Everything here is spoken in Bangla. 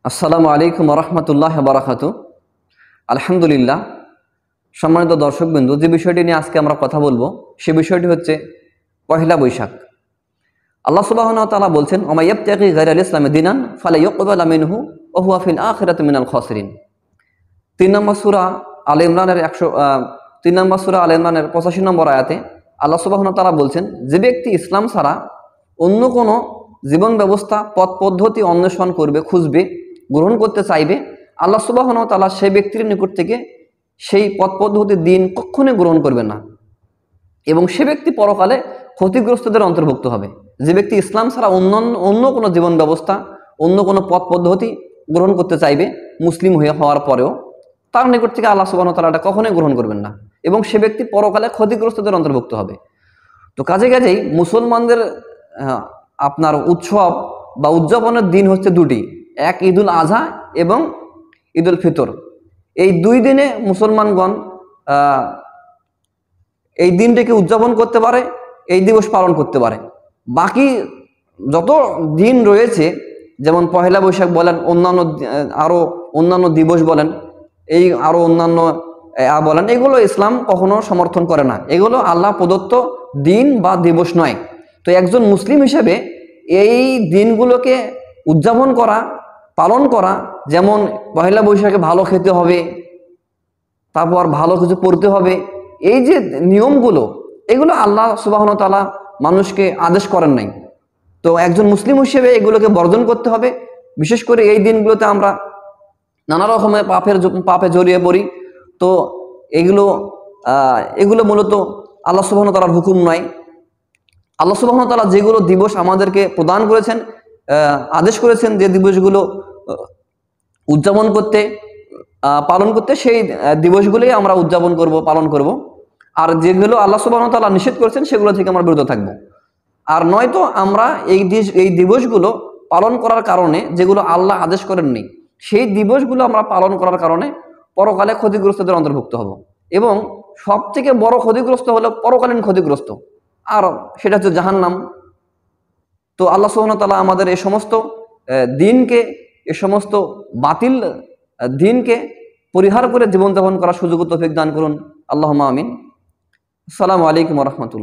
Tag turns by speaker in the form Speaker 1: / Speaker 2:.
Speaker 1: আসসালামু আলাইকুম রহমতুল্লাহ বারাকাতু। আলহামদুলিল্লাহ। সম্মানিত দর্শকবৃন্দু, যে বিষয়টি নিয়ে আজকে আমরা কথা বলবো সে বিষয়টি হচ্ছে পহেলা বৈশাখ। আল্লাহ সুবহানাহু ওয়া তাআলা বলছেন, ওয়া ইয়াবতাগি গায়রাল ইসলামি দীনান ফালা ইউকবালা মিনহু ওয়া হুয়া ফিল আখিরাতি মিনাল খাসিরিন। 3 নম্বর সূরা আল ইমরানের 3 নম্বর সূরা আল ইমরানের 85 নম্বর আয়াতে আল্লাহ সুবহানাহু ওয়া তাআলা বলছেন, যে ব্যক্তি ইসলাম ছাড়া অন্য কোনো জীবন ব্যবস্থা পথ পদ্ধতি অন্বেষণ করবে, খুঁজবে, গ্রহণ করতে চাইবে, আল্লাহ সুবহানাহু ওয়া তাআলা সেই ব্যক্তির নিকট থেকে সেই পথ পদ্ধতির দিন কখনোই গ্রহণ করবে না এবং সে ব্যক্তি পরকালে ক্ষতিগ্রস্তদের অন্তর্ভুক্ত হবে। যে ব্যক্তি ইসলাম ছাড়া অন্য কোনো জীবন ব্যবস্থা, অন্য কোনো পথ পদ্ধতি গ্রহণ করতে চাইবে মুসলিম হওয়ার পরেও, তার নিকট থেকে আল্লাহ সুবহানাহু ওয়া তাআলা এটা কখনোই গ্রহণ করবেন না এবং সে ব্যক্তি পরকালে ক্ষতিগ্রস্তদের অন্তর্ভুক্ত হবে। তো কাজেই মুসলমানদের আপনার উৎসব বা উদযাপনের দিন হচ্ছে দুটি, এক ঈদুল আজহা এবং ঈদুল ফিতর। এই দুই দিনে মুসলমানগণ এই দিনটিকে উদযাপন করতে পারে, এই দিবস পালন করতে পারে। বাকি যত দিন রয়েছে, যেমন পহেলা বৈশাখ বলেন, আরও অন্যান্য দিবস বলেন, এই আরও অন্যান্য বলেন, এগুলো ইসলাম কখনো সমর্থন করে না। এগুলো আল্লাহ প্রদত্ত দিন বা দিবস নয়। তো একজন মুসলিম হিসেবে এই দিনগুলোকে উদযাপন করা, পালন করা, যেমন পহেলা বৈশাখে ভালো খেতে হবে, তারপর ভালো কিছু পড়তে হবে, এই যে নিয়মগুলো, এগুলো আল্লাহ সুবহানাহু ওয়া তাআলা মানুষকে আদেশ করেন নাই। তো একজন মুসলিম হিসেবে এগুলোকে বর্জন করতে হবে। বিশেষ করে এই দিনগুলোতে আমরা নানা রকমের পাপে জড়িয়ে পড়ি। তো এগুলো মূলত আল্লাহ সুবহানাহু ওয়া তাআলার হুকুম নয়। আল্লাহ সুবহানাহু ওয়া তাআলা যেগুলো দিবস আমাদেরকে প্রদান করেছেন, আদেশ করেছেন যে দিবসগুলো উদযাপন করতে, পালন করতে, সেই দিবসগুলোই আমরা উদযাপন করব, পালন করব। আর যেগুলো আল্লাহ সুবহানাহু ওয়া তাআলা নিষেধ করেছেন সেগুলো থেকে আমরা বিরত থাকব। আর নয়তো আমরা এই দিবসগুলো পালন করার কারণে, যেগুলো আল্লাহ আদেশ করেননি, সেই দিবসগুলো আমরা পালন করার কারণে পরকালে ক্ষতিগ্রস্তদের অন্তর্ভুক্ত হব। এবং সবথেকে বড় ক্ষতিগ্রস্ত হলো পরকালীন ক্ষতিগ্রস্ত, আর সেটা হচ্ছে জাহান্নাম। তো আল্লাহ সুবহানাহু ওয়া তাআলা আমাদের এই সমস্ত দিনকে, এই সমস্ত বাতিল দিনকে পরিহার করে জীবনযাপন করার সুযোগ ও তৌফিক দান করুন। আল্লাহুম্মা আমিন। আসসালামু আলাইকুম ওয়া রাহমাতুল্লাহ।